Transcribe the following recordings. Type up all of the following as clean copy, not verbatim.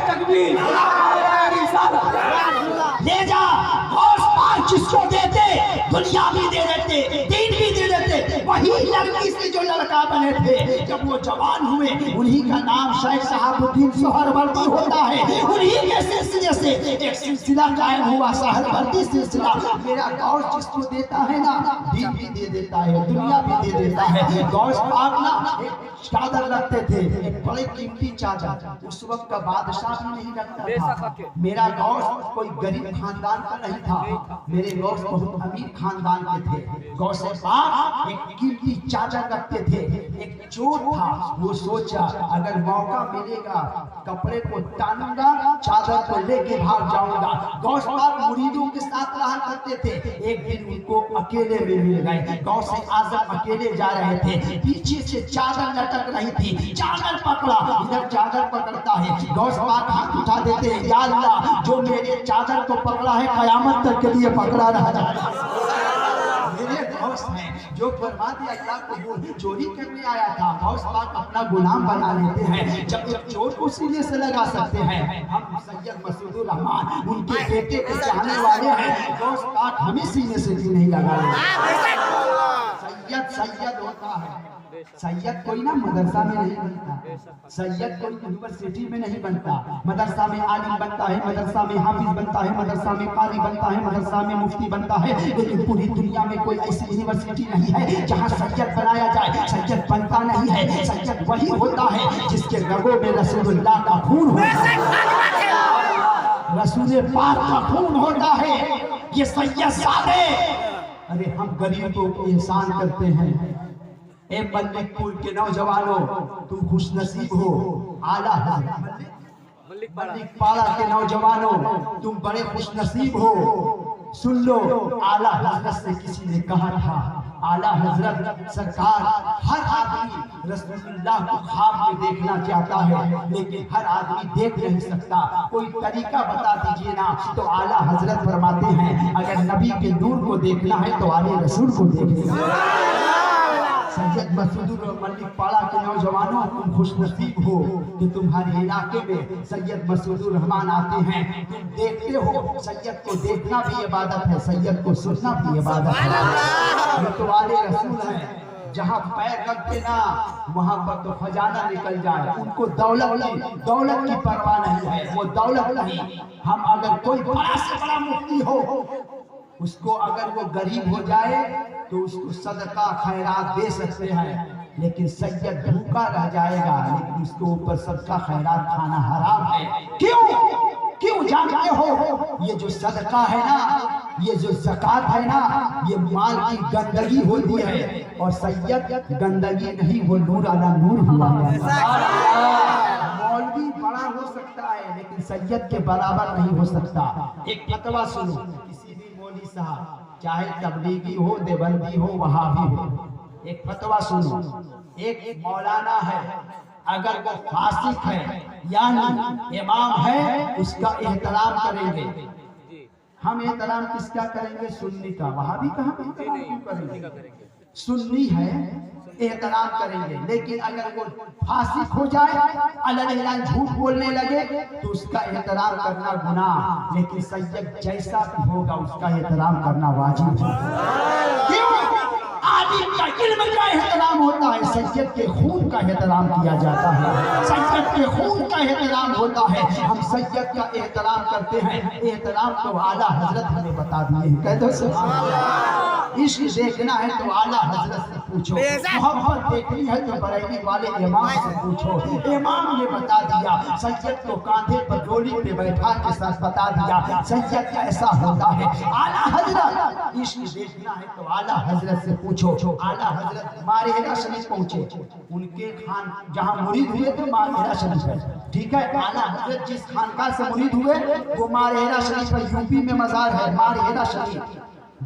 تکبیر، نعرہ رسالت۔ لے جا غوث پاک جس کو دیتے دنیا بھی دے دیتے، دین بھی دے دیتے۔ وہی لڑکی سے جو لڑکا بنے تھے جب وہ جوان ہوئے، انہی کا نام شیخ صاحب الدین سہروردی ہوتا ہے۔ انہی کے سلسلے سے ایک سلسلہ قائم ہوا سہروردی سلسلہ۔ میرا غوث جس کو دیتا ہے نا، دین بھی دے دیتا ہے، دنیا بھی دے دیتا ہے۔ غوث پاک نا ایک چادر رکھتے تھے، ایک بڑے قیمتی چادر، اس وقت کا بادشاہ بھی نہیں رکھتا تھا۔ میرا غوث کوئی غریب خاندان کا نہیں تھا، میرے غوث بہت امیر خاندان کے تھے۔ غوث پاک ایک قیمتی چادر رکھتے تھے۔ ایک چور تھا، وہ سوچا اگر موقع ملے گا کپڑے کو ٹانوں گا، چادر کو لے کے بھاگ جاؤں گا۔ غوث پاک مریدوں کے ساتھ رہا کرتے تھے۔ ایک دن ان کو اکیلے میں مل گئے، غوث اعظم اکیلے جا رہے تھے، پیچھے سے چادر لٹک رہی تھی، چادر پکڑا، ادھر چادر پکڑتا ہے، غوث پاک ہاتھ اٹھا دیتے ہیں، یا اللہ جو میرے چادر کو پکڑا ہے قیامت تک کے لیے پکڑا رہا۔ میرے غوث ہیں جو فرما دیا اللہ کو چوری کرنے آیا تھا، غوث پاک اپنا غلام بنا لیتے ہیں۔ جب ایک چور کو سینے سے لگا سکتے ہیں، ہم سید مسعود الرحمان ان کے بیٹے کے چاہنے والے ہیں، غوث پاک ہمیں سینے سے کیوں نہیں لگا رہے؟ سید سید ہوتا ہے، سید کوئی نا مدرسہ میں نہیں بنتا، سید کوئی یونیورسٹی میں نہیں بنتا، مدرسہ میں عالم بنتا ہے، مدرسہ میں حافظ بنتا ہے، مدرسہ میں قاضی بنتا ہے، مدرسہ میں مفتی بنتا ہے، لیکن پوری دنیا میں کوئی ایسی یونیورسٹی نہیں ہے جہاں سید بنایا جائے۔ سید بنتا نہیں ہے، سید وہی ہوتا ہے جس کے رگوں میں رسول اللہ کا خون ہوتا ہے، رسول پاک کا خون ہوتا ہے۔ یہ سید سادے، ارے ہم غریبوں کو احسان کرتے ہیں۔ اے ملک پور کے نوجوانوں، تم خوش نصیب ہو، اعلیٰ حضرت ملک پاڑا کے نوجوانوں تم بڑے خوش نصیب ہو۔ سن لو، اعلیٰ حضرت سے کسی نے کہا تھا، اعلیٰ حضرت سرکار ہر آدمی رسول اللہ کو خواب میں دیکھنا چاہتا ہے، لیکن ہر آدمی دیکھ نہیں سکتا، کوئی طریقہ بتا دیجئے نا۔ تو اعلیٰ حضرت فرماتے ہیں اگر نبی کے نور کو دیکھنا ہے تو آل رسول کو دیکھنا۔ سید مسعود ملک پاڑا کے نوجوانوں تم خوش نصیب ہو کہ تمہارے علاقے میں سید مسعود الرحمان آتے ہیں، تم دیکھتے ہو۔ سید کو دیکھنا بھی عبادت ہے، سید کو سننا بھی عبادت ہے۔ یہ تو آل رسول ہیں، جہاں پیر رکھتے نا وہاں پر تو خزانہ نکل جائے۔ ان کو دولت کی پرواہ نہیں ہے، وہ دولت نہیں۔ ہم اگر کوئی بڑا سے بڑا مفتی ہو، اس کو اگر وہ غریب ہو جائے تو اس کو صدقہ خیرات دے سکتے ہیں، لیکن سید بھوکا رہ جائے گا، لیکن اس کے اوپر صدقہ خیرات کھانا حرام ہے۔ کیوں جانتے ہو؟ یہ جو صدقہ ہے نا، یہ جو زکوٰۃ ہے نا، یہ مال کی گندگی ہوتی ہے، اور سید گندگی نہیں، وہ نور علی نور ہوا ہے۔ مولوی بڑا ہو سکتا ہے لیکن سید کے برابر نہیں ہو سکتا۔ ایک فتویٰ سنو، کسی بھی مولوی صاحب چاہے تبلیغی ہو، دیوبندی ہو، وہابی ہو، ایک فتویٰ سنو، ایک مولانا ہے، اگر وہ فاسق ہے یعنی امام ہے، اس کا احترام کریں گے۔ ہم احترام کس کا کریں گے؟ سنی کا۔ وہابی کا ہم احترام کیوں کریں گے؟ سنی ہے احترام کریں گے، لیکن اگر وہ فاسق ہو جائے، علیہ اعلان جھوٹ بولنے لگے تو اس کا احترام کرنا گناہ، لیکن سید جیسا بھی ہوگا اس کا احترام کرنا واجب ہے۔ کیوں؟ عالم کا علم کا احترام ہوتا ہے، سید کے خون کا احترام کیا جاتا ہے، سید کے خون کا احترام ہوتا ہے۔ ہم سید کا احترام کرتے ہیں، احترام تو اعلیٰ حضرت ہمیں بتا دیے ہیں۔ کہہ دو سبحان اللہ۔ عشق دیکھنا ہے تو اعلیٰ حضرت سے پوچھو، محبت دیکھنی ہے تو بریلی والے امام سے پوچھو۔ امام نے بتا دیا، سید کو کاندھے پر ڈولی پہ بیٹھا کے ساتھ بتا دیا سید ایسا ہوتا ہے۔ اعلیٰ حضرت عشق دیکھنا ہے تو اعلیٰ حضرت سے پوچھو۔ اعلیٰ حضرت مارہیرا شریف پہنچے، ان کے خان جہاں مرید ہوئے تو مارہیرا شریف ہے، ٹھیک ہے۔ اعلیٰ حضرت جس خانقاہ سے مرید ہوئے وہ مارہیرا شریف ہے، یوپی میں مزار ہے مارہیرا شریف۔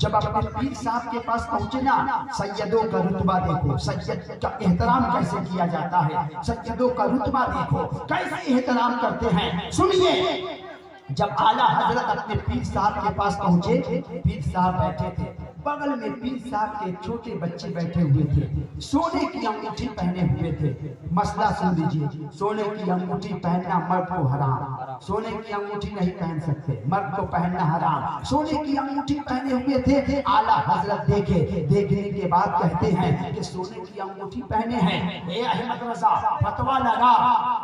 جب اپنے پیر صاحب کے پاس پہنچے نا، سیدوں کا رتبہ دیکھو، سید کا احترام کیسے کیا جاتا ہے، سیدوں کا رتبہ دیکھو کیسے احترام کرتے ہیں۔ سنیے، جب اعلیٰ حضرت اپنے پیر صاحب کے پاس پہنچے، پیر صاحب بیٹھے تھے، बगल में पीर साहब के छोटे बच्चे बैठे हुए थे, सोने की अंगूठी पहने हुए थे। मसला सुन लीजिए, सोने की अंगूठी पहनना मर्द को हराम, सोने की अंगूठी नहीं पहन सकते, मर्द को पहनना हराम। सोने की अंगूठी पहने हुए थे, आला हजरत देखे, देखने के बाद कहते हैं कि सोने की अंगूठी पहने हैं। ए अहमद रजा, फतवा लगा,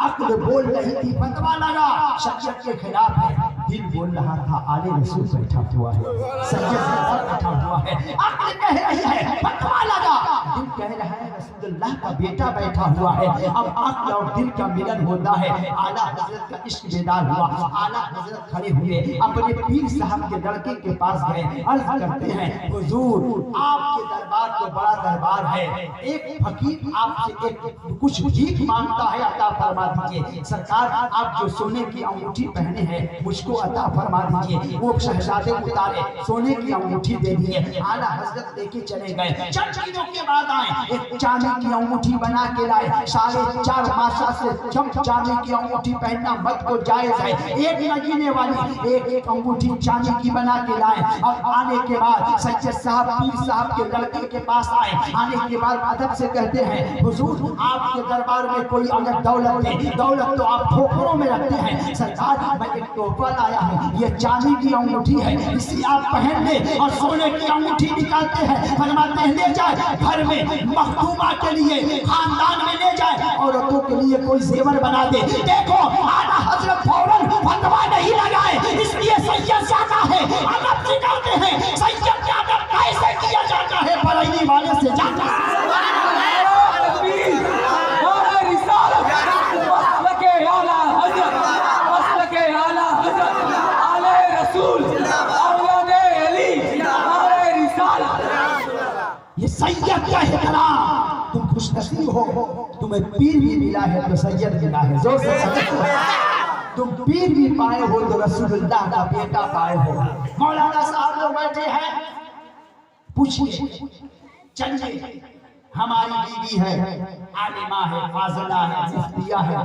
अक्ल बोल रही थी, फतवा लगा, शरीयत के खिलाफ है। दिल बोल रहा था आले रसूल बैठा हुआ है, सैयद बैठा हुआ है, अक्ल कह रही है फतवा लगा, दिल कह रहा है रसूलुल्लाह का बेटा बैठा हुआ है। अब अक्ल और दिल का मिलन होता है, आला हजरत का इश्क बेदार हुआ। आला हजरत खड़े हुए, अपने पीर साहब के लड़के के पास गए, अर्ज करते हैं हुजूर आपके दरबार तो बड़ा दरबार है, एक फकीर आपसे एक कुछ भीख मांगता है, अता फरमा दीजिए। सरकार आप जो सोने की अंगूठी पहने हैं मुझको अता फरमा दीजिए। वो शहजादे उतारे, सोने की अंगूठी दे दिए, आला हजरत लेके चले गए। चंद दिनों के बाद आए, एक चांदी की अंगूठी बना के लाए, 4.5 मासा से चांदी की अंगूठी पहनना मत को जायज है। एक महीने वाली एक अंगूठी चांदी की बना के लाए, और आने के बाद सैयद साहब पीर साहब के लड़के के पास आए। आने के बाद अदब से कहते हैं हुजूर आपके दरबार में कोई अगर दौलत है, दौलत तो आप ठोकरों में रखते हैं, सरकार मैं एक तोहफा लाया हूँ, ये चांदी की अंगूठी है, इसी आप पहन ले। और सोने की अंगूठी निकालते हैं, फरमाते हैं ले जाए घर में मखदूमा के लिए, खानदान में ले जाए, औरतों के लिए कोई जेवर बना दे। देखो आला हजरत फौरन फतवा नहीं लगाए, इसलिए सैयद जाता है, अदब सिखाते हैं, सैयद का अदब कैसे किया जाता है, बरैनी वाले से जाता है। ये सैयद का एहतराम, तुम खुश नसीब हो, तुम्हें पीर भी मिला है तो सैयद मिला है। जोर से तुम पीर भी पाए हो तो रसूलुल्लाह का बेटा पाए हो। मौलाना साहब लोग बैठे हैं, पूछिए, चलिए हमारी बीवी है, आलिमा है, फाजिला है, मुफ्तिया है,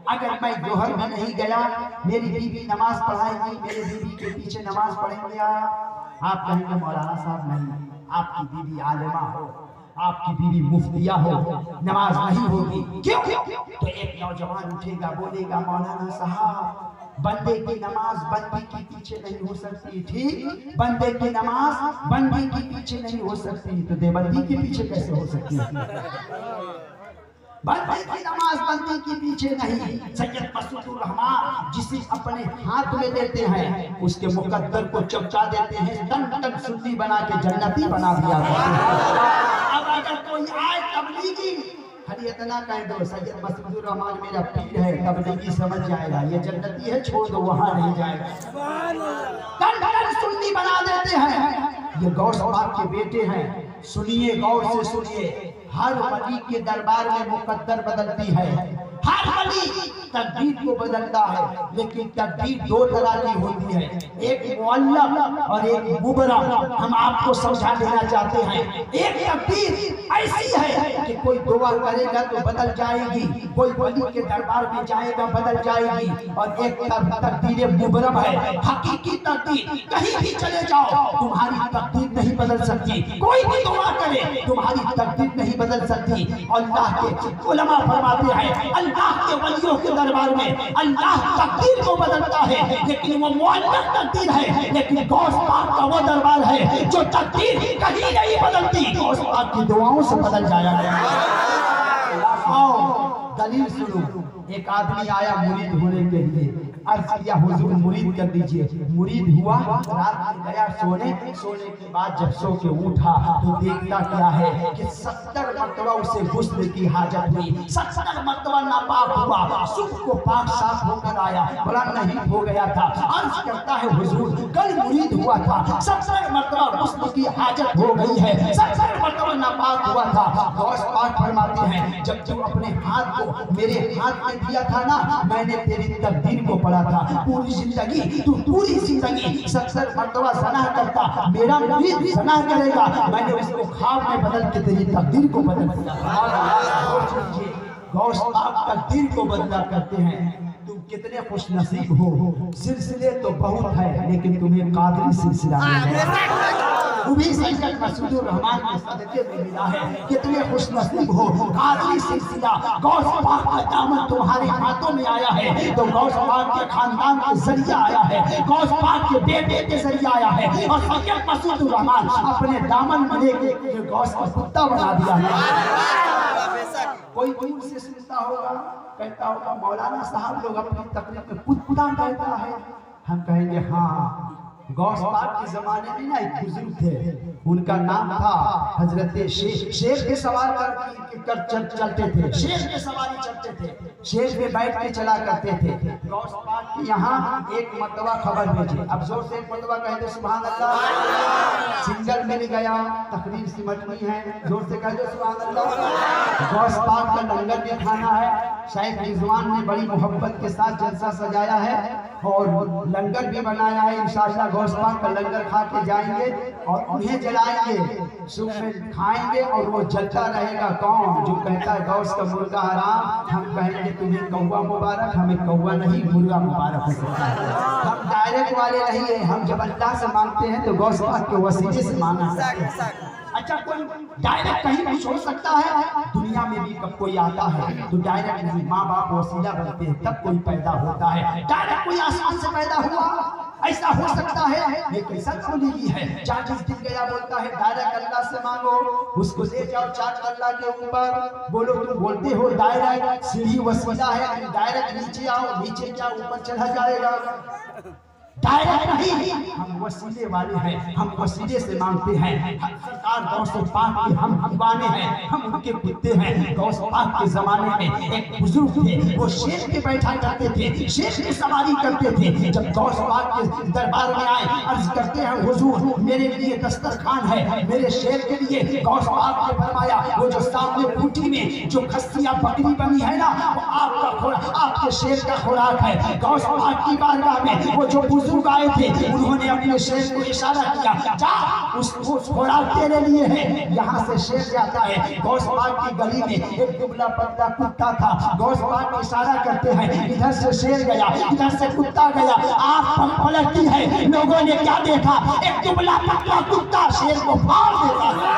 अगर मैं जोहर में नहीं गया मेरी बीवी नमाज पढ़ाएगी, मेरे बीवी के पीछे नमाज पढ़ेंगे आप कहेंगे मौलाना साहब नहीं, आपकी बीवी आलिमा हो, आपकी बीवी मुफ्तिया हो, नमाज नहीं होगी। क्यों? तो एक नौजवान उठेगा बोलेगा मौलाना साहब बंदे की नमाज बंदी के पीछे नहीं हो सकती। ठीक, बंदे की नमाज बंदी के पीछे नहीं हो सकती, तो देवबंदी के पीछे कैसे हो सकती है? बंदे की नमाज बंदी के पीछे नहीं। सैयद मसूदुर रहमान जिसे अपने हाथ में लेते हैं उसके मुकद्दर को चमका देते हैं, तन तन सुन्नी बना के जन्नती बना दिया। अब अगर कोई आए तबलीगी खाली इतना कह दो सैयद मसूदुर रहमान मेरा पीर है, तबलीगी समझ जाएगा ये जन्नती है, छोड़ दो वहां नहीं जाएगा। तन तन सुन्नी बना देते हैं। ये गौस पाक के बेटे हैं, सुनिए गौर से सुनिए, हर वली के दरबार में मुकद्दर बदलती है, हर वली तकदीर को बदलता है, लेकिन तकदीर दो तरह की होती है, एक मुअल्लक और एक मुबरम। हम आपको समझा देना चाहते हैं, एक तकदीर ऐसी है कि कोई दुआ करेगा तो बदल जाएगी, कोई वली के दरबार में जाएगा बदल जाएगी, और एक तकदीर मुबरम है, हकीकी तकदीर। कहीं भी चले जाओ तुम्हारी तकदीर नहीं बदल सकती, कोई भी दुआ करे तुम्हारी तकदीर नहीं बदल सकती। अल्लाह के उलमा फरमाते हैं अल्लाह के वलियों के दरबार में अल्लाह तकदीर को बदलता है, लेकिन वो मुअल्लक तकदीर है। लेकिन गौस पाक का वो दरबार है जो तकदीर कहीं नहीं बदलती, गौस पाक की दुआओं से बदल जाया गया। आओ दलील सुनो। एक आदमी आया मुरीद होने के लिए, अर्ज किया हुजूर मुरीद कर दीजिए। मुरीद हुआ, रात में गया सोने, सोने के बाद जब सो के उठा तो देखता क्या है कि 70 मरतबा उसे गुस्ल की हाजत हुई, 70 मरतबा नापाक हुआ, सुबह को पाक साफ होकर आया, बोला नहीं हो गया था। अर्ज करता है हुजूर कल मुरीद हुआ था, 70 मरतबा गुस्ल की हाजत हो गई है, 70 मरतबा नापाक हुआ था। गौस पाक फरमाते हैं जब तू अपने हाथ को मेरे हाथ में दिया था ना, मैंने तेरी तकदीर को पढ़ा था, पूरी जिंदगी तू पूरी जिंदगी 70 मरतबा ज़ना करता, मेरा मुरीद ज़ना करेगा, मैंने उसको ख्वाब में बदल के तेरी तकदीर को बदल दिया। गौस पाक तकदीर को बदला करते हैं। तुम कितने खुश नसीब हो, सिलसिले तो बहुत है लेकिन तुम्हें कादरी सिलसिला मिला। वो भी सैयद मसूद रहमान के सदके में मिला है। कितने खुश नसीब हो, काजी सिलसिला गौस पाक का दामन तुम्हारे हाथों में आया है, तो गौस पाक के खानदान के जरिए आया है, गौस पाक के बेटे के जरिए आया है, और सैयद मसूद रहमान अपने दामन में लेके गौस का कुत्ता बना दिया है। कोई दूर से सुनता होगा, कहता होगा मौलाना साहब लोग अपनी तकरीर में कुत्ता कहता है। हम कहेंगे हाँ, गौस पाक के जमाने में ना एक बुजुर्ग थे, उनका नाम था हजरत शेर। शेर के सवार कर चलते थे, शेर के सवारी चलते थे, शेर पे बैठ के चला करते थे। गौस पाक के यहाँ एक मरतबा खबर भेजी, अब जोर से एक मरतबा कह दो सुभान अल्लाह। सिंगल मिल गया, तकरीर सिमटनी है, जोर से कह दो सुभान अल्लाह। गौस पाक का लंगर भी खाना है, शायद रिजवान ने बड़ी मोहब्बत के साथ जलसा सजाया है और लंगर भी बनाया है। इंशाअल्लाह गौस पाक का लंगर खा के जाएंगे और उन्हें जलाएंगे, सुख में खाएंगे और वो जलता रहेगा। कौन जो कहता है गौस का मुर्गा हराम, हम कहेंगे तुम्हें कौवा मुबारक, हमें कौवा नहीं मुर्गा मुबारक हो सकता है। हम डायरेक्ट वाले नहीं है, हम जब अल्लाह से मांगते हैं तो गौस पाक के वसीले से मांगना है। अच्छा, कोई डायरेक्ट कहीं कुछ हो सकता है, दुनिया में भी कब कोई आता है तो डायरेक्ट नहीं, माँ बाप वसीला बनते हैं तब कोई पैदा होता है। डायरेक्ट कोई आसमान से पैदा हुआ ऐसा हो सकता है? ये कैसा खोलेगी है? 40 दिन गया बोलता है डायरेक्ट अल्लाह से मांगो, उसको ले जाओ 4 अल्लाह के ऊपर, बोलो तुम बोलते हो डायरेक्ट, सीढ़ी वसीला है, डायरेक्ट नीचे आओ, नीचे क्या ऊपर चला जाएगा? डायरेक्ट नहीं, हम वसीले वाले हैं, हम वसीले से मांगते हैं। सरकार गौस पाक के हम दीवाने हैं, हम उनके कुत्ते हैं। गौस पाक के जमाने में एक बुजुर्ग थे, वो शेर पे बैठा करते थे, शेर की सवारी करते थे। जब गौस पाक के दरबार में आए, अर्ज करते हैं हुजूर मेरे लिए दस्तरखान है, मेरे शेर के लिए। गौस पाक ने फरमाया वो जो सामने बूटी में जो खस्सियां बकरी बनी है ना, वो आपका खुराक, आपके शेर का खुराक है। गौस पाक की बारगाह में वो जो बुजुर्ग आए थे, उन्होंने अपने शेर को इशारा किया, जा उस खुराक तेरे लिए है। यहाँ से शेर जाता है, गौस पाक की गली में एक दुबला पतला कुत्ता था, गौस पाक इशारा करते हैं, इधर से शेर गया, इधर से कुत्ता गया, आँख पलटती है, लोगों ने क्या देखा? एक दुबला पतला कुत्ता शेर को फाड़ देता है।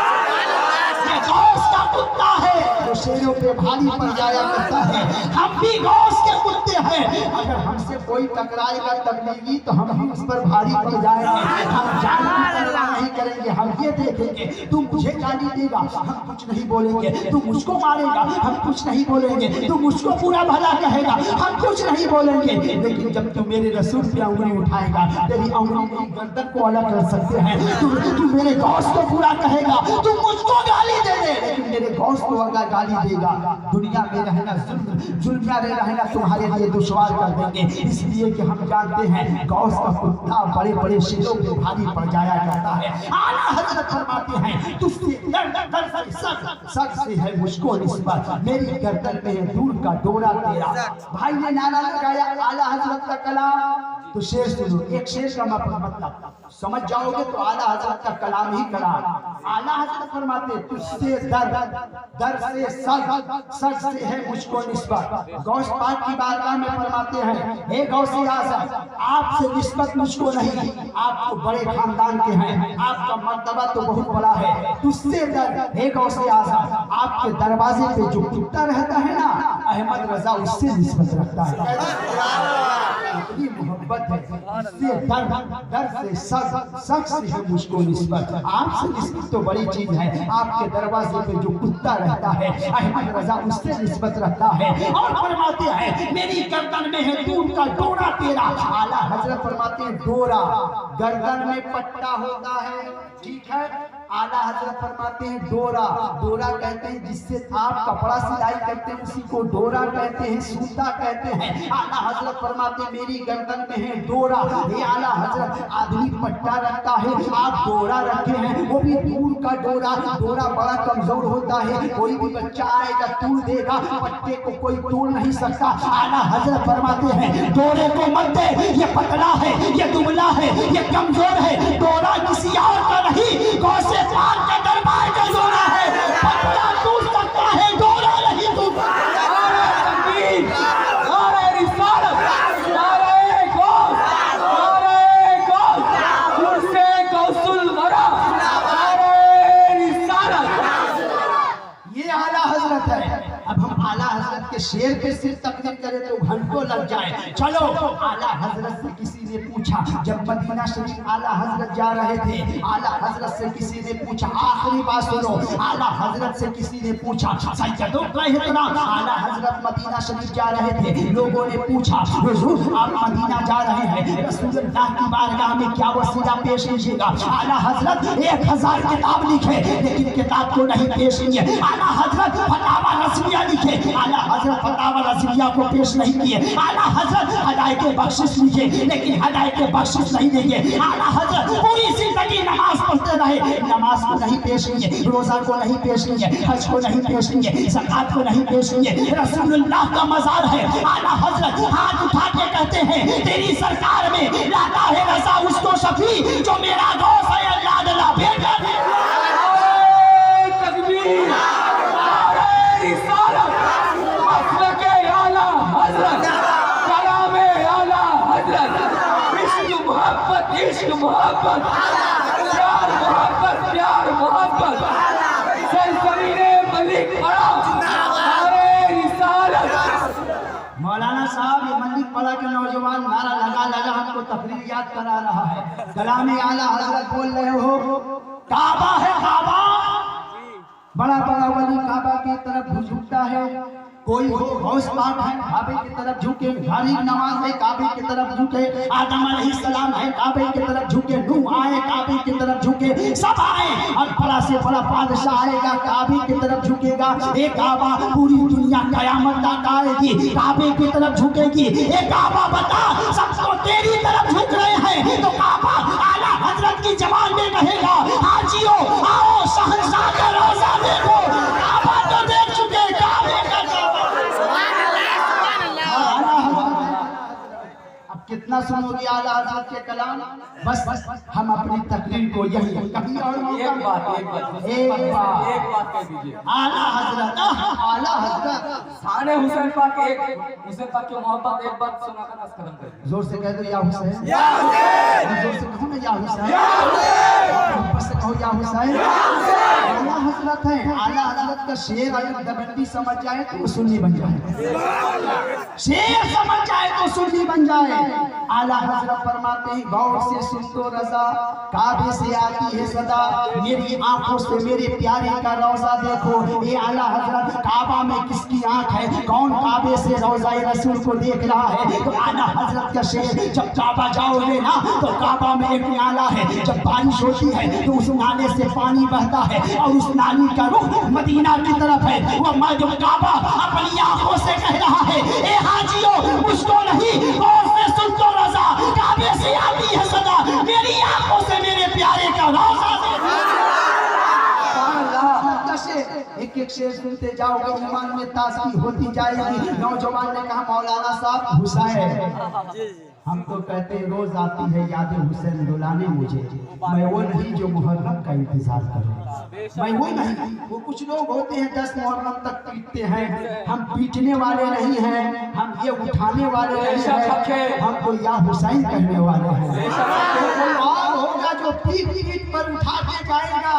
गौस का कुत्ता है, वो शेरों पे भारी पड़ जाया करता है। हम भी गौस के कुत्ते हैं, अगर हमसे कोई टकराएगा तबलीगी तो हम भी उस पर भारी पड़ जाएंगे। हम जान की परवाह नहीं करेंगे, हम ये देखेंगे तुम मुझे गाली देगा, हम कुछ नहीं बोलेंगे, तुम मुझको मारेगा, हम कुछ नहीं बोलेंगे, तुम मुझको पूरा भला कहेगा, हम कुछ नहीं बोलेंगे। लेकिन जब तू मेरे रसूल पे उंगली उठाएगा, तेरी उंगली मेरी गर्दन को अलग कर सकते हैं। तू मेरे गौस को पूरा कहेगा, तुम मुझको गाली दे दे, लेकिन मेरे गौस को अगर गाली देगा, दुनिया में रहना जुल्मिया रहना तुम्हारे लिए दुश्वार कर देंगे। इसलिए कि हम जानते हैं गौस का कुत्ता बड़े बड़े शेरों पे भारी पड़ जाया करता है। आला हजरत फरमाते हैं तुझसे सच से है मुझको निस्बत, मेरी गर्दन में है दूर का डोरा तेरा। भाई ने नारा लगाया आला हजरत का कलाम, तो शेर सुनो, एक शेर का मतलब समझ जाओगे तो आला हजरत का कलाम ही कलाम। आला हजरत फरमाते तुझसे दर से सच से है मुझको निस्बत। गौस पाक की बारगाह में फरमाते हैं हे गौसे आज़म, आपसे निस्बत मुझको नहीं, आप तो बड़े खानदान के हैं, आपका मर्तबा तो बहुत बड़ा है। तुझसे दर हे गौसे आज़म, आपके दरवाजे पे जो कुत्ता रहता है ना, अहमद रजा उससे निस्बत रखता है। इतनी मोहब्बत है, इससे दर से सच से है मुझको निस्बत। आपसे निस्बत तो बड़ी चीज है, आपके दरवाजे पे जो कुत्ता रहता है अहमद रजा उससे निस्बत रखता है। और फरमाते हैं मेरी गर्दन में है दूध का डोरा तेरा। आला हजरत फरमाते हैं डोरा गर्दन में पट्टा होता है, ठीक है। आला हजरत फरमाते हैं डोरा, डोरा कहते हैं जिससे आप कपड़ा सिलाई करते हैं उसी को डोरा कहते हैं, सूता कहते हैं। आला हजरत फरमाते हैं मेरी गर्दन में है डोरा। ये आला हजरत आदमी पट्टा रखता है, आप डोरा रखे हैं, वो भी दूर का डोरा। डोरा बड़ा कमजोर होता है, कोई भी बच्चा आएगा तोड़ देगा, पट्टे को कोई तोड़ नहीं सकता। आला हजरत फरमाते हैं डोरे को मत दे, ये पतला है, ये दुबला है, ये कमजोर है, डोरा किसी और का नहीं, गौसे पाक का दरबार का डोरा है। पत्ता टूट सकता है, डोरा नहीं टूट सकता। नारे तकबीर, नारे रिसालत, नारे गौस, नारे गौस, मुझसे गौसुल वरा, करे तो घंटों लग जाए। चलो, आला हजरत से किसी ने पूछा, जब मदीना शरीफ आला हजरत जा रहे थे, आला हजरत से किसी ने पूछा, आखिरी बात सुनो, आला हजरत से किसी ने पूछा, सैयदों का एहतराम, आला हजरत मदीना शरीफ जा रहे थे, लोगों ने पूछा, हुजूर आप मदीना जा रहे हैं, रसूलुल्लाह की बारगाह में क्या वसीला पेश कीजिएगा? आला हजरत 1000 किताब लिखे, लेकिन किताब को नहीं पेश किए। आला हजरत फतावा रज़विया लिखे, आला हजरत फतावा रज़विया को पेश नहीं किए। आला हजरत हदायत के बख्शिश लिखे, लेकिन हदायत के बख्शिश नहीं देंगे। आला हजरत पूरी जिंदगी नमाज पढ़ते रहे, नमाज को नहीं पेश किए, रोजा को नहीं पेश किए, हज को नहीं पेश किए, ज़कात को नहीं पेश किए। रसूलुल्लाह का मज़ार है, आला हजरत हाथ उठा के कहते हैं, तेरी सरकार में लाता है रज़ा उसको शफी जो मेरा गौस है, अल्लाह अल्लाह बेटा है। तकबीर, रिसालत, मसलके आला हजरत, कलामे आला हजरत, इश्क मोहब्बत, इश्क मोहब्बत, प्यार मोहब्बत, प्यार मोहब्बत, सल्तनते मलिक पड़ा, अरे रिसालत। मौलाना साहब ये मलिक पड़ा के नौजवान नारा लगा लगा हमको तकरीर याद करा रहा है। कलामे आला हजरत बोल रहे हो, काबा है काबा, बड़ा बड़ा वली काबा की तरफ झुकता है, कोई गौस पाक है काबे की तरफ झुके, गरीब नवाज है काबे की तरफ झुके, आदम अलैहिस्सलाम है काबे की तरफ झुके, नूह आए काबे की तरफ झुके, सब आए और बड़ा से बड़ा बादशाह आएगा काबे की तरफ झुकेगा। एक काबा पूरी दुनिया कयामत तक आएगी काबे की तरफ झुकेगी। एक काबा बता सबको तेरी तरफ झुक रहे हैं, तो काबा आला हजरत की जबान में कहेगा, हाजियो आओ शहंशाह का रोजा देखो, काबा तो देख चुके, काबे का कितना सुनोगे आला हजरत के कलाम। बस हम अपनी तकरीर को यही कभी और एक बात कह दीजिए। आला हजरत सारे हुसैन पाक की मोहब्बत एक बात सुनाकर बस खत्म कर। जोर से कह दो या हुसैन, जोर से कहो ना या हुसैन, बस कहो या हुसैन। आला हजरत है, आला हजरत का शेर अगर दबंदी समझ जाए तो सुन्नी बन जाए, शेर समझ जाए तो सुन्नी बन जाए। आला हजरत फरमाते हैं, गौर से सुन तो रज़ा, काबे से आती है सदा, मेरी आंखों से मेरे प्यारे का रोजा देखो। ये आला हजरत काबा में किसकी आंख है, कौन काबे से रोजा रसूल को देख रहा है? तो आला हजरत का शेर, जब काबा जाओगे ना तो काबा में एक नाला है, जब बारिश होती है तो उस नाले से पानी बहता है और उस नाली का रुख मदीना की तरफ है। वो जो काबा अपनी आंखों से कह रहा है, ए हाजियो मुझको नहीं, गौर से सुन तो रज़ा, काबे से आती है सदा, मेरी आंखों से मेरे प्यारे का रोजा एक एक शेर सुनते जाओगे, ईमान में ताज़गी होती जाएगी। नौजवान ने कहा, मौलाना साहब हुसैन, हम तो कहते हैं रोज आती है याद हुसैन रुलाने मुझे, मैं वो नहीं जो मुहर्रम का इंतजार करूं, मैं वो नहीं। वो कुछ लोग होते हैं 10 मुहर्रम तक पीटते हैं, हम पीटने वाले नहीं हैं, हम ये उठाने वाले नहीं हैं, हम तो या हुसैन कहने वाले हैं। कोई और होगा जो पीठ पर उठा के जाएगा,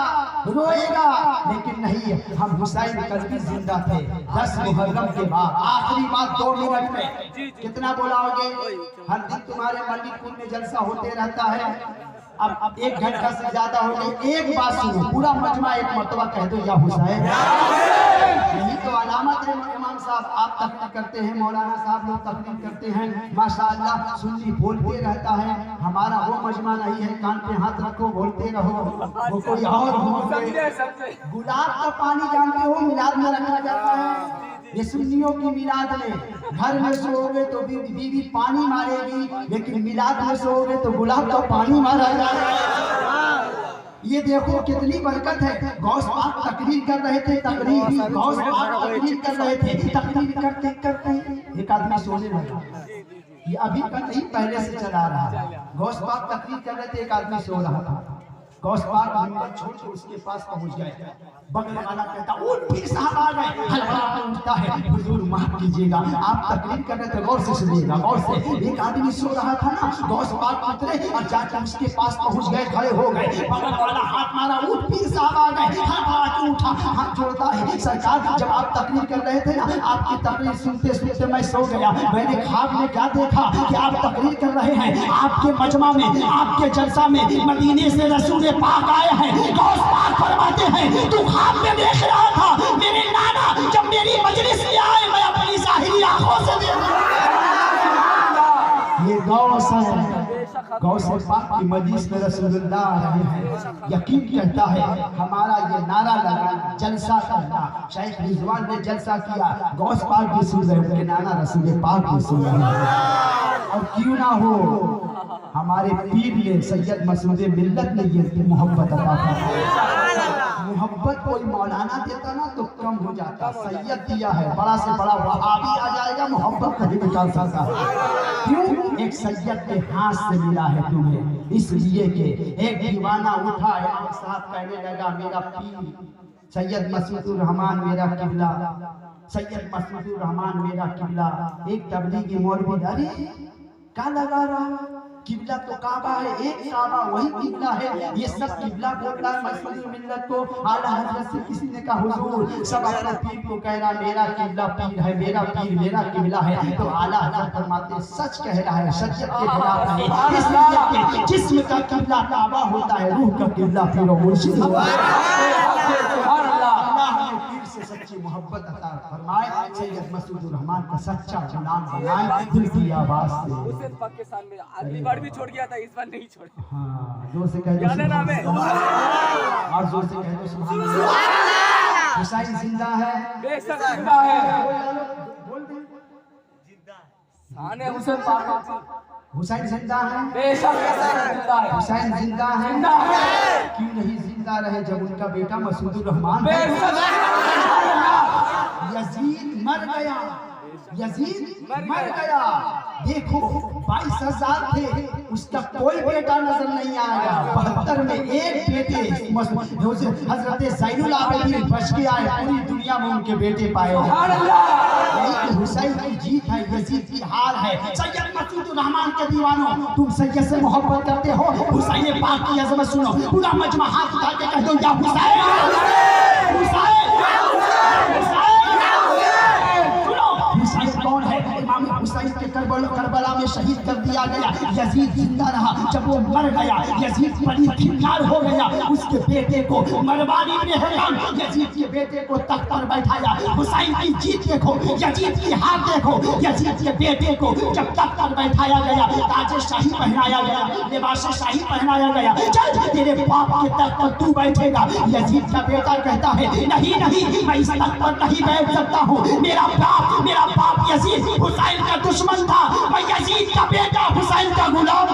रोएगा, लेकिन नहीं, हम हुसैन कल भी जिंदा थे। 10 मुहर्रम के बाद आखिरी बात 2 मिनट में कितना बोलाओगे? हर दिन तुम्हारे मलिकपुर में जलसा होते रहता है, अब 1 घंटा से ज्यादा हो गई, एक बात सुनो, पूरा मजमा एक मरतबा कह दो या हुसैन। यही तो अलामत है। इमाम साहब आप तकरीर करते हैं, मौलाना साहब लोग तकरीर करते हैं, माशाअल्लाह सुन्नी बोलते रहता है। हमारा वो मजमा नहीं है, कान पे हाथ रखो बोलते रहो, वो कोई और हो। गुलाब का पानी जानते हो मिलाद में रखा जाता है, ये सुन्नियों की मिलाद में घर में सोओगे तो बीवी पानी मारेगी, लेकिन मिलाद में सोओगे तो गुलाब का पानी मारा जाएगा। ये देखो कितनी बरकत है। गौस पाक तकरीर कर रहे थे, गौस पाक तकरीर कर रहे थे, तकरीर करते करते एक आदमी सोने लगा। ये अभी का नहीं, पहले से चला रहा है। गौस पाक तकरीर कर रहे थे, एक आदमी सो रहा था। गौस पाक मिंबर छोड़ के उसके पास पहुंच गए। बगल वाला कहता उठ, पीर साहब आ गए। हलवा उठता है, हुजूर माफ कीजिएगा, आप तकरीर कर रहे थे, गौर से सुनिएगा, गौर से। एक आदमी सो रहा था ना, गौस पाक उतरे और जाकर उसके पास पहुंच गए, खड़े हो गए। बगल वाला हाथ मारा, उठ पीर साहब आ गए। हलवा के उठा, हाथ जोड़ता है, सरकार जब आप तकरीर कर रहे थे ना, आपकी तकरीर सुनते सुनते मैं सो गया। मैंने ख्वाब में क्या देखा कि आप तकरीर कर रहे हैं, आपके मजमा में, आपके जलसा में मदीने से रसूल पाक आए हैं। गौस पाक फरमाते हैं तू ख्वाब में देख रहा था, मेरे नाना जब मेरी मजलिस में आए मैं अपनी ज़ाहिरी आंखों से देख ये गौस है। गौस पाक की मजलिस में रसूलुल्लाह आ रहे हैं। यकीन कहता है हमारा ये नारा लगा, जलसा करना। शेख रिजवान ने जलसा किया, गौस पाक भी सुन रहे, उनके नाना रसूल पाक भी सुन रहे हैं। और क्यों ना हो, हमारे पीर ने सैयद मसूद मिल्लत ने ये मोहब्बत अता फरमाई। मोहब्बत कोई मौलाना देता ना तो कम हो जाता, सैयद दिया है, बड़ा से बड़ा वहाबी आ जाएगा, मोहब्बत नहीं निकाल सकता। क्यों? एक सैयद के हाथ से मिला है तुम्हें, इसलिए कि एक दीवाना उठा, इमाम साहब कहने लगा मेरा पीर सैयद मसूद रहमान मेरा किबला, सैयद मसूद रहमान मेरा किबला। एक तबलीगी मौलवी, अरे क्या लगा रहा, किबला तो काबा है, एक काबा वही किबला है, ये सब किबला बोल रहा है। मसूद मिल्लत को आला हजरत से किसी ने कहा हुजूर सब अपने पीर को कह रहा मेरा किबला पीर है, मेरा पीर मेरा किबला है। तो आला हजरत फरमाते सच कह रहा है, शरीयत के खिलाफ है। इसलिए जिस्म का किबला काबा होता है, रूह का किबला पीर और मुर्शिद होता है। से सच्ची मोहब्बत अता फरमाए, सैयद मसूद रहमान का सच्चा गुलाम बनाए, दिल की आवाज से। हुसैन पाकिस्तान में अगली बार भी छोड़ गया था, इस बार नहीं छोड़ा। हाँ, जोर से कह दो क्या नाम है? और जोर से कह दो सुभान अल्लाह। हुसैन जिंदा है, बेशक जिंदा है, बोल दे शान है हुसैन पाक। हुसैन जिंदा है, बेशक जिंदा है, हुसैन जिंदा है, जिंदा है। क्यों नहीं जिंदा रहे जब उनका बेटा मसूद रहमान यजीद मर गया, यजीद मर गया। देखो 22,000 थे, उसका कोई बेटा नजर नहीं आएगा। 72 में एक बेटे हजरत ज़ैनुल आबिदीन बच के आए, पूरी दुनिया में उनके बेटे पाए जाते। हुसैन की जीत है, यजीद की हार है। सैयद मसूद रहमान के दीवानों, तुम सैयद से मोहब्बत करते हो, हुसैन पाक की अजमत सुनो। पूरा मजमा हाथ उठा के कह दो या हुसैन, हुसैन, कौन है? इमाम हुसैन के करबला में शहीद कर दिया गया। यजीद जिंदा रहा, जब वो मर गया यजीद बड़ी खिलनार हो गया। उसके बेटे को मरवानी में यजीद के बेटे को तख्त पर बैठाया। हुसैन की जीत देखो, यजीद की हार देखो। यजीद के बेटे को जब तख्त पर बैठाया गया, ताज शाही पहनाया गया, लिबास शाही पहनाया गया। चल तेरे बाप के तख्त पर तू बैठेगा। यजीद का बेटा कहता है नहीं नहीं, मैं इस तख्त पर नहीं बैठ सकता हूँ। मेरा बाप यजीद हुसैन का दुश्मन था, मैं यजीद का बेटा हुसैन का गुलाम।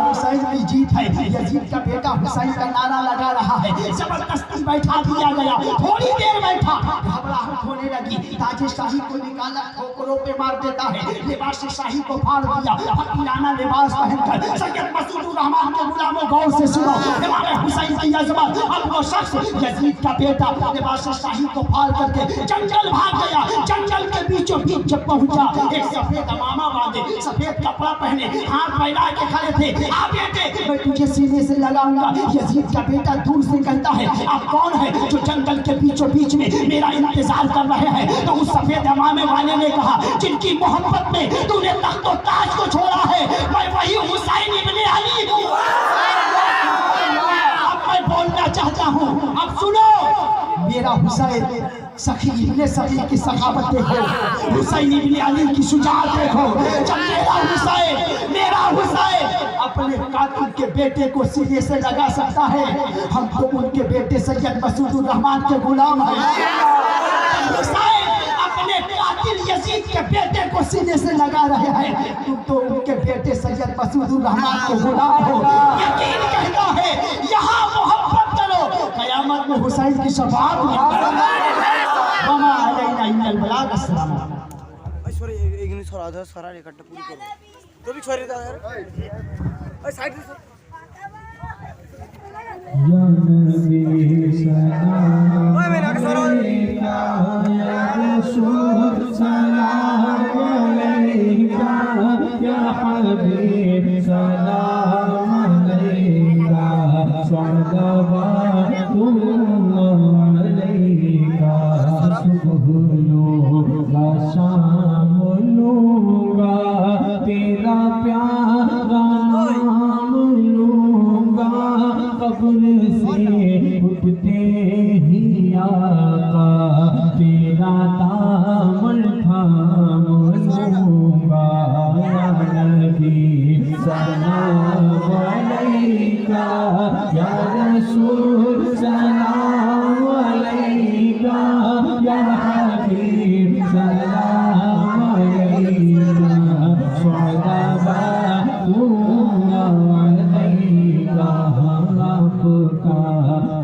हुसैन की जीत है, यजीद का बेटा हुसैन का नारा लगा रहा है। जबरदस्ती बैठा दिया गया, थोड़ी देर बैठा, घबराहट होने लगी। ताज शाही को निकाला, ठोकरों पे मार देता है। लिबास शाही को फाड़ दिया, फकीराना लिबास पहनकर। सैयद मसूद रहमान के गुलामों गौर से सुनो, इमाम हुसैन की अजमत। अब वो शख्स यजीद का बेटा लिबास शाही को फाड़ करके जंगल भाग गया। जंगल के बीचों बीच जब पहुंचा, एक सफेद अमामा बांधे, सफेद कपड़ा पहने, हाथ फैला के खड़े थे। आ बेटे मैं तुझे सीने से लगाऊंगा। यजीद का बेटा दूर से कहता है आप कौन है जो जंगल के बीचों बीच में मेरा इंतजार कर रहे हैं? तो उस सफेद अमामे वाले ने कहा जिनकी मोहब्बत में तूने तख्त और ताज को छोड़ा है, मैं वही हुसैन इब्ने अली हूं। अब मैं बोलना चाहता हूं, अब सुनो। मेरा हुसैन सखी इब्ने सखी की सखावत देखो, हुसैन इब्ने अली की शुजाअत देखो। जब मेरा हुसैन अपने कातिल के बेटे को सीने से लगा सकता है, हम तो उनके बेटे सैयद मसूद रहमान के गुलाम हैं। हुसैन अपने कातिल यजीद के बेटे को सीने से लगा रहे हैं, तुम तो उनके बेटे सैयद मसूद रहमान के गुलाम हो। यकीन कहता है यहाँ मोहब्बत करो, क़यामत में हुसैन की शफाअत वमा अलैना इल्लल बलाग। अस्सलाम सॉरी एक मिनट छोड़ा दो, सारा रिकॉर्ड पूरी करो तो भी छोड़ देता है। साइड से یا نبی سلام علیکہ یا رسول سلام علیکہ یا حبیب سلام علیکہ صلوات اللہ علیکہ صبح لوگا شام لوگا تیرا پیارا نام لوگا قبر سے اٹھتے ہی آقا تیرا دامن تھام لوگا یا نبی سلام علیکہ یا رسول سلام علیکہ یا حبیب سلام علیکہ صلوات اللہ علیکہ آپ کا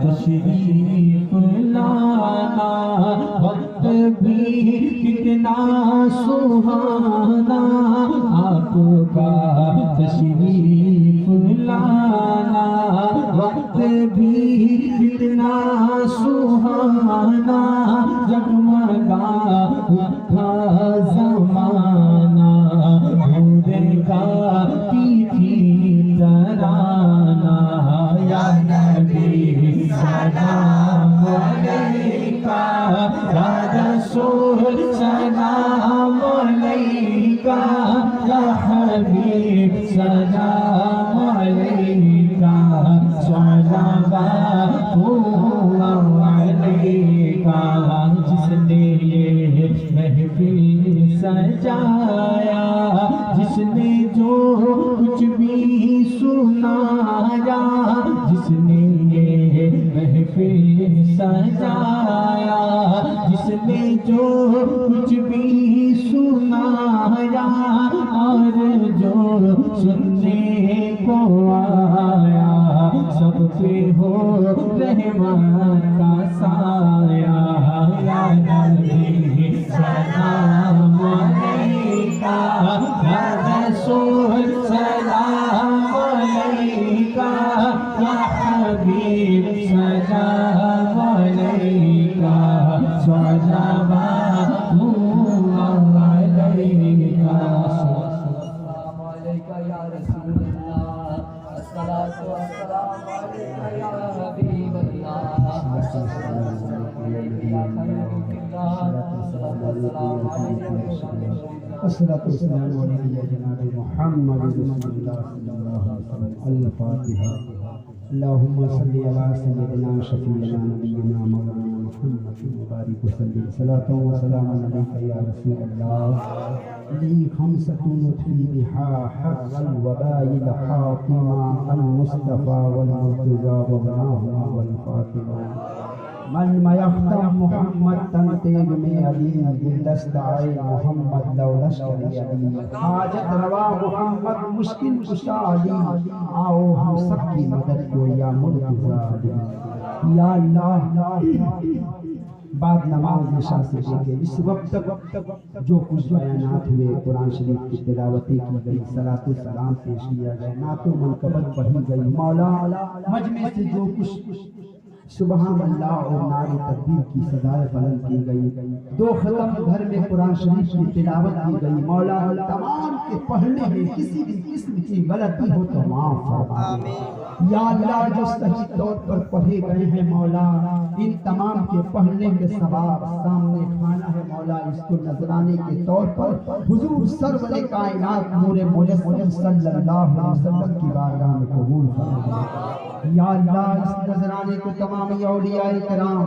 تشریف لانا وقت بھی کتنا سہانا آپ کا تشریف لانا وقت بھی کتنا سہانا جگمگا اٹھا زمانہ نور کا تیجی ترانہ یا نبی سلام علیکہ یا رسول سلام علیکہ یا حبیب سلام علیکہ صلوات اللہ علیکہ جس نے یہ محفل سجایا جس نے جو کچھ بھی سنایا جس نے یہ محفل سجایا جس نے جو کچھ بھی سنایا اور جو سننے کو آیا سب پہ ہو رحمت کا سایہ یا نبی سلام علیکہ یا رسول سلام علیکہ یا حبیب سلام علیکہ صلوات اللہ علیکہ السلام علیکہ یا رسول اللہ الصلاۃ والسلام علیکہ یا حبیب اللہ السلام علیکہ یا خلیل اللہ السلام علیکہ الصلاة والسلام علیکہ یا جناب محمد رسول اللہ صلی اللہ علیہ وسلم الفاتحہ اللہم صلی علی سیدنا شفیعنا نبینا مولانا محمد مبارک وسلم صلاۃ و سلام علیکہ یا رسول اللہ لی خمسۃ فیہا حق الوباء الحاطمہ المصطفى والمرتضى وابناہما والفاطمہ من میختم محمد تنتیب میں علی دلدست آئے محمد لو لشکری علی حاجت روا محمد مشکل کشا علی آؤ ہم سب کی مدد کو یا مرتضی علی یا اللہ بعد نماز عشاء سے لے کے اس وقت تک جو کچھ بیانات ہوئے قرآن شریف کی تلاوتیں کی گئی صلاۃ و سلام پیش کیا گیا نعت و منقبت پڑھی گئی مولا مجمع سے جو کچھ سبحان اللہ اور نعرہ تکبیر کی صدائے بلند کی گئی دو ختم گھر میں قرآن شریف کی تلاوت کی گئی مولا تمام کے پڑھنے میں کسی بھی قسم کی غلطی ہو تو معاف فرما یا اللہ جو صحیح طور پر پڑھے گئے ہیں مولا ان تمام کے پڑھنے کے ثواب سامنے کھانا ہے مولا اس کو نذرانے کے طور پر حضور سرور کائنات نور مجسم صلی اللہ علیہ وسلم کی بارگاہ میں قبول فرما یا اللہ اس نذرانے کو تمام اولیاء کرام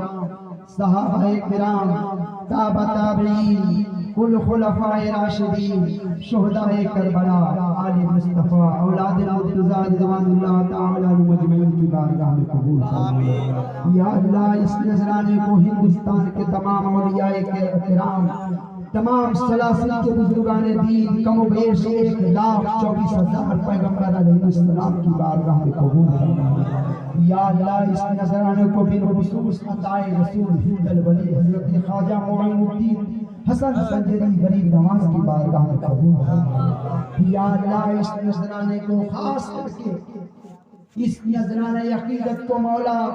صحابہ کرام تابع تابعین کل خلفاء راشدین شہداء کربلا آل مصطفیٰ اولاد المرتضیٰ رضوان اللہ تعالی عنہم مجمعین کی بارگاہ میں قبول فرما یا اللہ اس نذرانے کو ہندوستان کے تمام اولیاء کرام تمام سلاسل کے بزرگان دین کم و بیش 1,24,000 پیغمبر علیہ السلام کی بارگاہ میں قبول فرما یا اللہ اس نذرانے کو بالخصوص عطائے رسول حمد الولی حضرت خواجہ معین الدین حسن سنجری غریب نواز کی بارگاہ میں قبول فرما یا اللہ اس نذرانے کو خاص کر کے اس نذرانہ عقیدت کو مولا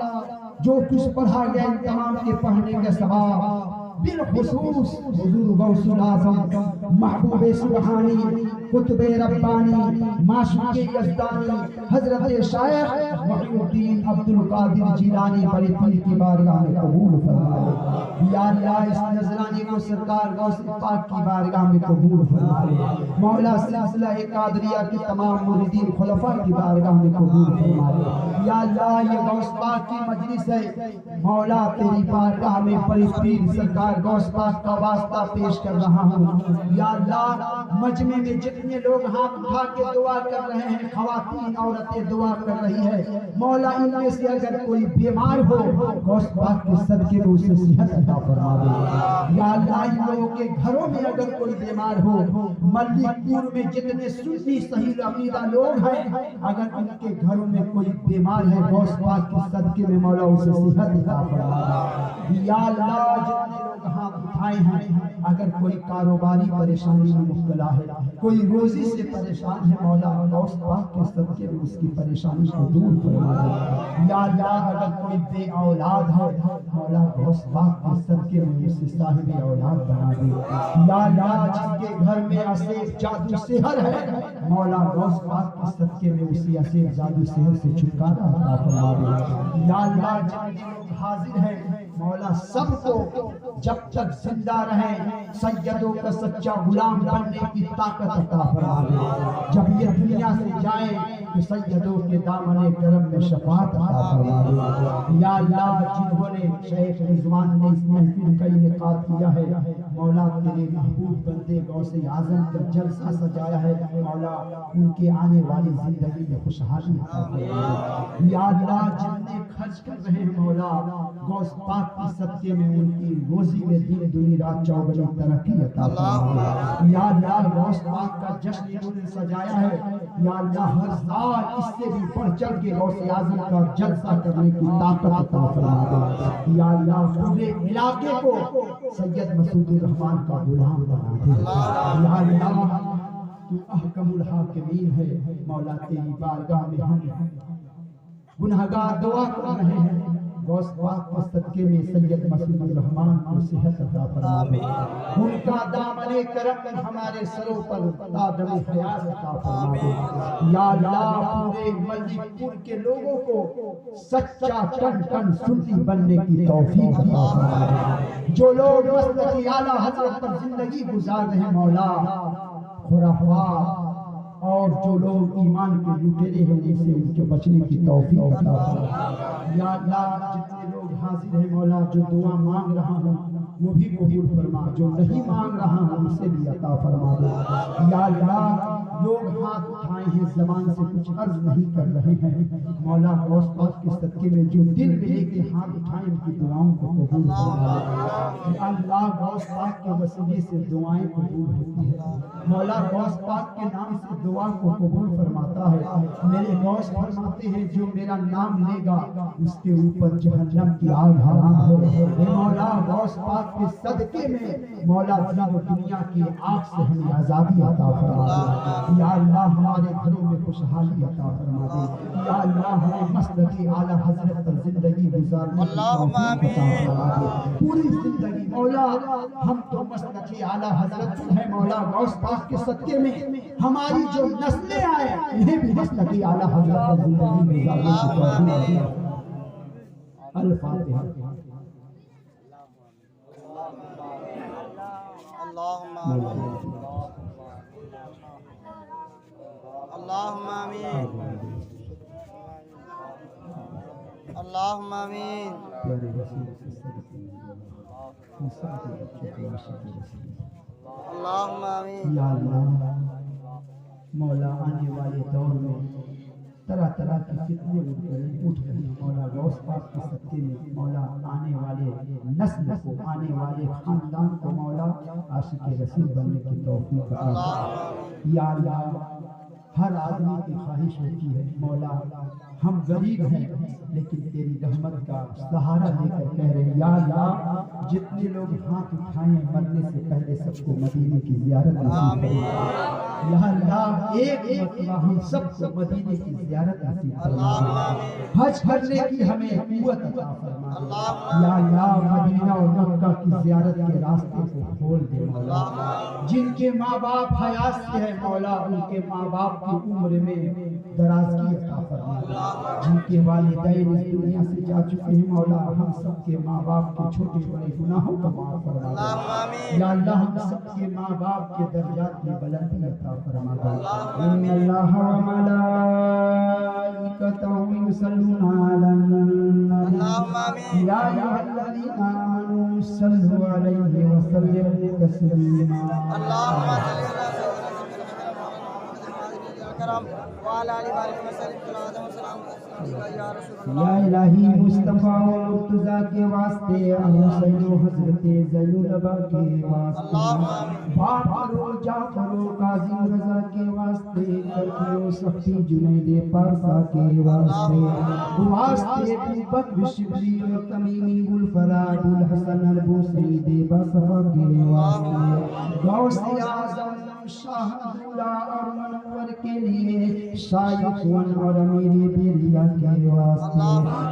جو کچھ پڑھا گیا ان تمام کے پڑھنے کا ثواب بالخصوص حضور غوث الاعظم محبوب سبحانی قطب ربانی معشوق یزدانی حضرت شیخ محی الدین عبد القادر جیلانی بڑے پیر کی بارگاہ میں قبول فرمائے یا اللہ اس نذرانے کو سرکار غوث پاک کی بارگاہ میں قبول فرمائے مولا سلسلہ قادریہ کے تمام مریدین خلفاء کی بارگاہ میں قبول فرمائے یا اللہ یہ غوث پاک کی مجلس ہے مولا تیری بارگاہ میں بڑے پیر سرکار غوث پاک کا واسطہ پیش کر رہا ہوں یا اللہ مجمع میں جتنے لوگ ہاتھ اٹھا کے دعا کر رہے ہیں خواتین عورتیں دعا کر رہی ہے مولا ان میں سے اگر کوئی بیمار ہو غوث پاک کے صدقے میں اسے صحت عطا فرما دے یا اللہ ان لوگوں کے گھروں میں اگر کوئی بیمار ہو ملک پور میں جتنے سنی صحیح عقیدہ لوگ ہیں اگر ان کے گھروں میں کوئی بیمار ہے غوث پاک کے صدقے میں مولا اسے صحت عطا فرما دے یا اللہ جتنے لوگ ہاتھ اٹھائے ہیں اگر کوئی کاروباری پریشانی میں مبتلا ہے کوئی روزی سے پریشان ہے مولا غوث پاک کے صدقے میں اس کی پریشانی کو دور فرما دے یا اللہ اگر کوئی بے اولاد ہے مولا غوث پاک کے صدقے میں اسے صاحب اولاد بنا دے یا اللہ جس کے گھر میں اسیر جادو سحر ہے مولا غوث پاک کے صدقے میں اسی اسیر جادو سحر سے چھٹکارا عطا فرما دے یا اللہ جتنے لوگ حاضر ہیں مولا سب کو جب تک زندہ رہیں سیدوں کا سچا غلام بننے کی طاقت عطا فرما دے جب یہ دنیا سے جائیں تو سیدوں کے دامن کرم میں شفاعت عطا فرما دے یا اللہ جنہوں نے شیخ رضوان نے اس محفل کا انعقاد کیا ہے مولا تیرے محبوب بندے غوث اعظم کا جلسہ سجایا ہے مولا ان کے آنے والی زندگی میں خوشحالی عطا فرما دے یا اللہ جتنے خرچ کر رہے ہیں مولا غوث پاک کی صدقے میں ان کی روزی میں دن دنی رات چوگنی ترقی عطا فرما دے یا اللہ غوث پاک کا جشن انہوں نے سجایا ہے یا اللہ ہر سال اس سے بھی بڑھ چڑھ کے غوث اعظم کا جلسہ کرنے کی طاقت عطا فرما دے یا اللہ پورے علاقے کو سید مسعود الرحمان کا غلام بنا دے یا اللہ تو احکم الحاکمین ہے مولا تیری بارگاہ میں ہم گنہگار دعا کر رہے ہیں غوث پاک کے صدقے میں سید مسعود الرحمان کو صحت عطا فرما دے ان کا دامن کرم ہمارے سروں پر دامن حیات عطا فرما دے یا اللہ پورے ملک پور کے لوگوں کو سچا ٹن ٹن سنی بننے کی توفیق عطا فرما دے جو لوگ مسلک اعلیٰ حضرت پر زندگی گزار رہے ہیں مولا خرافات اور جو لوگ ایمان کے لٹیرے ہیں ان سے ان کے بچنے کی توفیق عطا فرما یا اللہ جتنے لوگ حاضر ہیں مولا جو دعا مانگ رہا ہوں وہ بھی قبول فرما جو نہیں مانگ رہا ہوں اسے بھی عطا فرما دے یا اللہ لوگ ہاتھ اٹھائے ہیں زبان سے کچھ عرض نہیں کر رہے ہیں مولا غوث پاک کے صدقے میں جو دل میں لے کے ہاتھ اٹھائے ان کی دعاؤں کو قبول فرما دے یا اللہ غوث پاک کے وسیلے سے دعائیں قبول ہوتی ہے مولا غوث پاک کے نام سے دعا کو قبول فرماتا ہے میرے غوث فرماتے ہیں جو میرا نام لے گا اس کے اوپر جہنم کی آگ حرام ہو مولا غوث پاک کے صدقے میں مولا دنیا کی آگ سے ہمیں آزادی عطا فرما دے یا اللہ ہمارے گھروں میں خوشحالی عطا فرما دے یا اللہ ہمیں مسلک اعلیٰ حضرت پر زندگی گزارنے کی توفیق عطا فرما دے پوری زندگی مولا ہم تو مسلک اعلیٰ حضرت ہیں مولا غوث پاک کے صدقے میں ہماری جو نسلیں آئے انہیں بھی مسلک اعلیٰ حضرت پر زندگی گزارنے کی توفیق عطا الفاتحہ اللهم آمين اللهم آمين اللهم آمين یا اللہ مولا آنے والے دور میں طرح طرح کی فتنے اٹھ رہے ہیں مولا غوث پاک کے صدقے میں مولا آنے والے نسل کو آنے والے خاندان کو مولا عاشق رسول بننے کی توفیق عطا فرما یا اللہ ہر آدمی کی خواہش ہوتی ہے مولا ہم غریب ہیں لیکن تیری رحمت کا سہارا لے کر کہہ رہے ہیں یا اللہ جتنے لوگ ہاتھ اٹھائیں مرنے سے پہلے سب کو مدینے کی زیارت نصیب کرے یا اللہ اللہ ایک مرتبہ ہم سب کو مدینے کی زیارت نصیب فرما، حج کرنے کی ہمیں قوت عطا فرما، یا اللہ مدینہ اور مکہ کی زیارت کے راستے کو کھول دے مولا، جن کے ماں باپ حیات سے ہے مولا ان کے ماں باپ کی عمر میں درازی عطا فرما، جن کے والدین اس دنیا سے جا چکے ہیں مولا ہم سب کے ماں باپ کے چھوٹے بڑے گناہوں کو معاف فرما دے، یا اللہ ہم سب کے ماں باپ کے درجات میں بلندی عطا فرما دے، ان اللہ و ملائکتہ یصلون علی النبی یا ایھا الذین آمنوا صلوا علیہ وسلموا تسلیما، اللهم صل على سيدنا کرم وعلى آل وصحبه وسلم صلوات و سلام یا رسول یا الہی مصطفیٰ و مرتضیٰ کے واسطے حسین و حضرت زین العباد کے واسطے باپ کرو جعفر و کاظم رضا کے واسطے کرکی و سختی جنید پارسا کے واسطے بکر شبلی و تمیمی گلفراد الحسن البوسری دے بصفا کے واسطے غوث اعظم شاہ دولا اور منور کے لیے شایخ ون اور امیر بیریا کے واسطے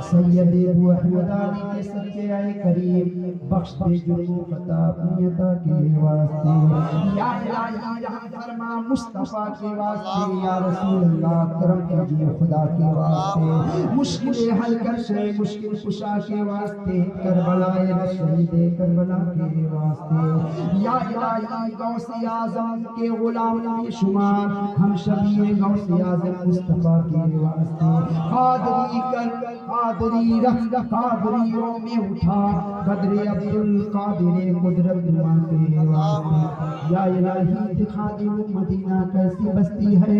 سید ابو احمد علی کے صدقے آئے کریم بخش دے جرم و خطا اپنی عطا کے واسطے، یا الہی رحم فرما مصطفیٰ کے واسطے، یا رسول اللہ کرم کیجیے خدا کے واسطے، مشکل حل کر شے مشکل کشا کے واسطے، کربلا شہید کربلا کے واسطے، یا الہی غوث اعظم کے غلام میں شمار ہم شبیہ غوث اعظم مصطفیٰ کے واسطے، قادری کر قادری رکھ قادریوں میں اٹھا قدر عبدالقادر قدرت ماں کے واسطے، یا الہی دکھا دے وہ مدینہ کیسی بستی ہے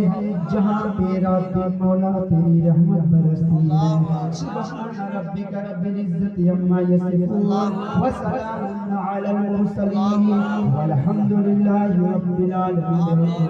جہاں پہ رات مولا تیری رحمت برستی ہے، سبحان ربک رب العزت عما یصفون وسلام علی المرسلین والحمد للہ رب العالمین۔